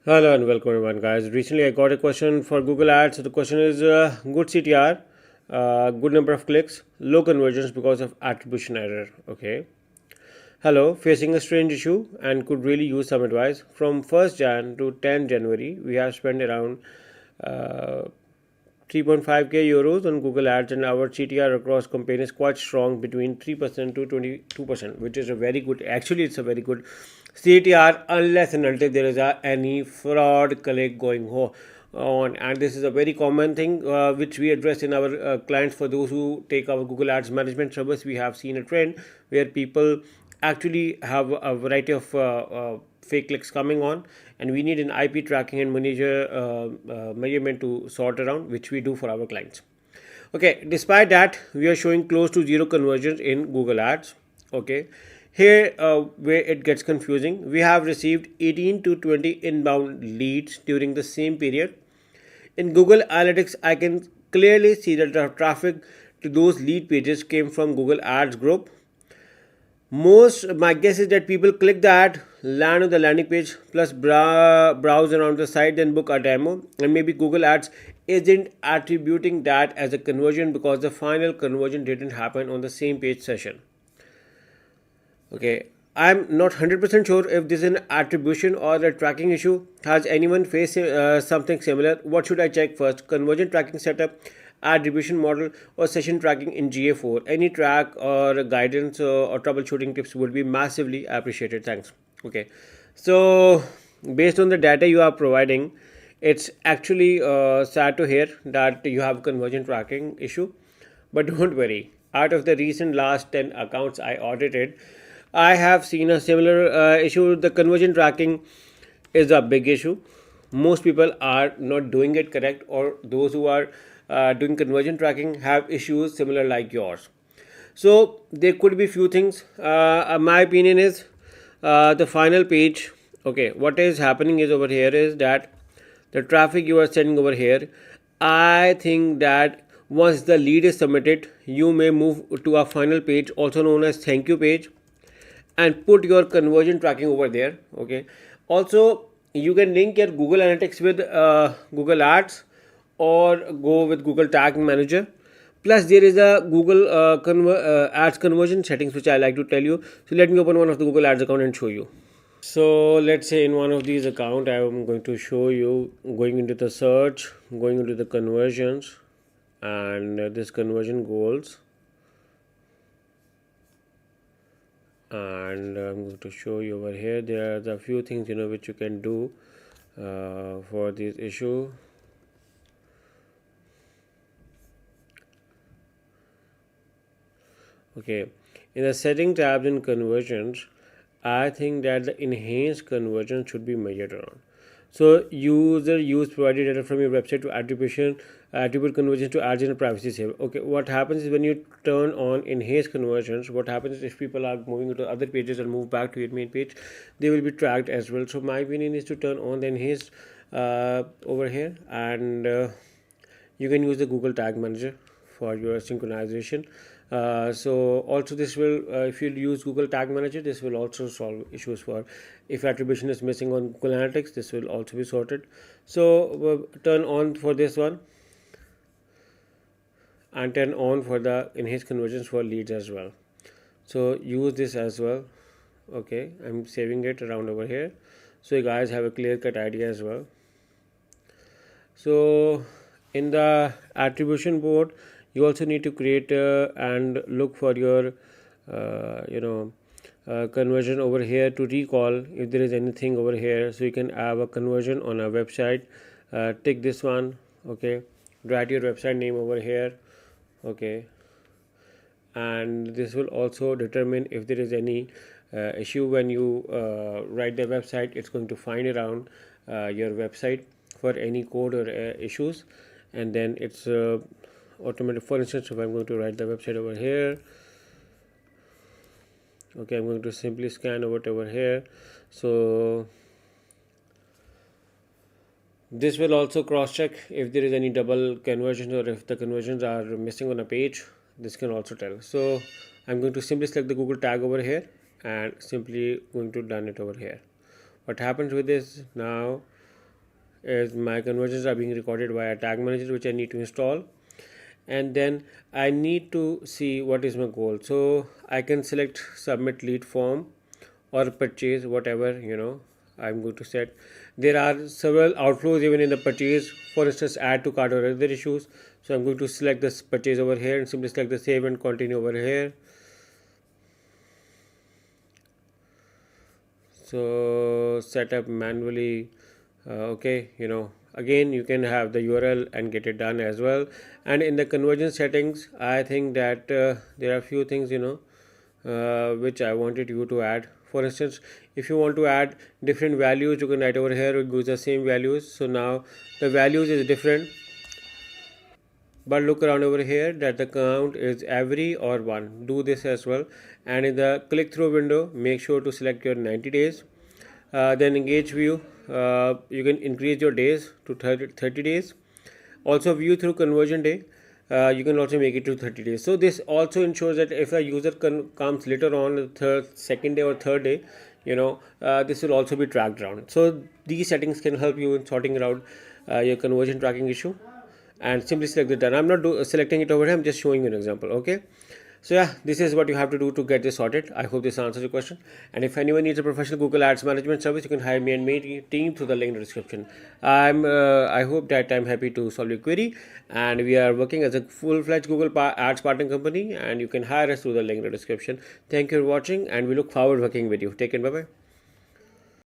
Hello and welcome everyone, guys. Recently I got a question for Google Ads. So the question is good CTR, good number of clicks, low conversions because of attribution error. Okay. Hello, facing a strange issue and could really use some advice. From 1st Jan to 10 January, we have spent around 3.5k euros on Google Ads, and our CTR across campaign is quite strong, between 3% to 22%, which is a very good. Actually, it's a very good CTR unless and until there is any fraud click going on, and this is a very common thing which we address in our clients. For those who take our Google Ads management service, we have seen a trend where people actually have a variety of fake clicks coming on, and we need an IP tracking and measurement to sort around, which we do for our clients. Okay, despite that, we are showing close to zero conversions in Google Ads. Okay, here where it gets confusing, we have received 18 to 20 inbound leads during the same period. In Google Analytics, I can clearly see that the traffic to those lead pages came from Google Ads group. My guess is that people click that, land on the landing page, plus browse around the site, then book a demo, and maybe Google Ads isn't attributing that as a conversion because the final conversion didn't happen on the same page session. Okay, I'm not 100% sure if this is an attribution or a tracking issue. Has anyone faced something similar? What should I check first? Conversion tracking setup, attribution model, or session tracking in GA4? Any track or guidance or troubleshooting tips would be massively appreciated. Thanks. Okay, so based on the data you are providing, it's actually sad to hear that you have conversion tracking issue, but don't worry. Out of the recent last 10 accounts I audited, I have seen a similar issue. The conversion tracking is a big issue. Most people are not doing it correct, or those who are doing conversion tracking have issues similar like yours. So there could be few things. My opinion is the final page. Okay, what is happening is over here is that the traffic you are sending over here, I think that once the lead is submitted, you may move to a final page, also known as thank you page, and put your conversion tracking over there. Okay, also you can link your Google Analytics with Google Ads, or go with Google Tag Manager. Plus there is a Google Ads conversion settings which I like to tell you. So let me open one of the Google Ads account and show you. So let's say in one of these account, I am going to show you going into the search, going into the conversions, and this conversion goals, and I'm going to show you over here. There are a few things which you can do for this issue. Okay, in the setting tab in conversions, I think that the enhanced conversion should be measured around. So user use provided data from your website to attribute conversions to ads in a privacy safe. Okay, what happens is when you turn on enhanced conversions, what happens is if people are moving to other pages and move back to your main page, they will be tracked as well. So my opinion is to turn on the enhanced over here, and you can use the Google Tag Manager for your synchronization. So also this will, if you use Google Tag Manager, this will also solve issues for if attribution is missing on Google Analytics. This will also be sorted. So turn on for this one, and turn on for the enhanced conversions for leads as well. So use this as well. Okay, I'm saving it around over here, so you guys have a clear-cut idea as well. So in the attribution board, you also need to create and look for your conversion over here to recall if there is anything over here. So you can have a conversion on a website. Take this one. Okay, write your website name over here. Okay, and this will also determine if there is any issue when you write the website. It's going to find around your website for any code or issues, and then it's automatic. For instance, if I'm going to write the website over here, okay, I'm going to simply scan over here. So this will also cross check if there is any double conversions, or if the conversions are missing on a page. This can also tell. So I'm going to simply select the Google tag over here and simply going to done it over here. What happens with this now, is my conversions are being recorded via tag manager, which I need to install. And then I need to see what is my goal. So I can select submit lead form or purchase, whatever I'm going to set. There are several outflows even in the purchase, for instance add to cart or other issues. So I'm going to select this purchase over here and simply select the save and continue over here. So set up manually. Okay, again you can have the URL and get it done as well. And in the conversion settings, I think that there are a few things which I wanted you to add. For instance, if you want to add different values, you can write over here use the same values. So now the values is different, but look around over here that the count is every or one. Do this as well. And in the click through window, make sure to select your 90 days. Then engage view, you can increase your days to 30 days. Also view through conversion day, you can also make it to 30 days. So this also ensures that if a user comes later on the second day or third day, this will also be tracked down. So these settings can help you in sorting out your conversion tracking issue. And simply select the done. I'm not selecting it over here, I'm just showing you an example. Okay, so yeah, this is what you have to do to get this sorted. I hope this answers your question. And if anyone needs a professional Google Ads management service, you can hire me and my team through the link in the description. I hope that I'm happy to solve your query, and we are working as a full-fledged Google Ads partner company, and you can hire us through the link in the description. Thank you for watching, and we look forward to working with you. Take care, bye bye.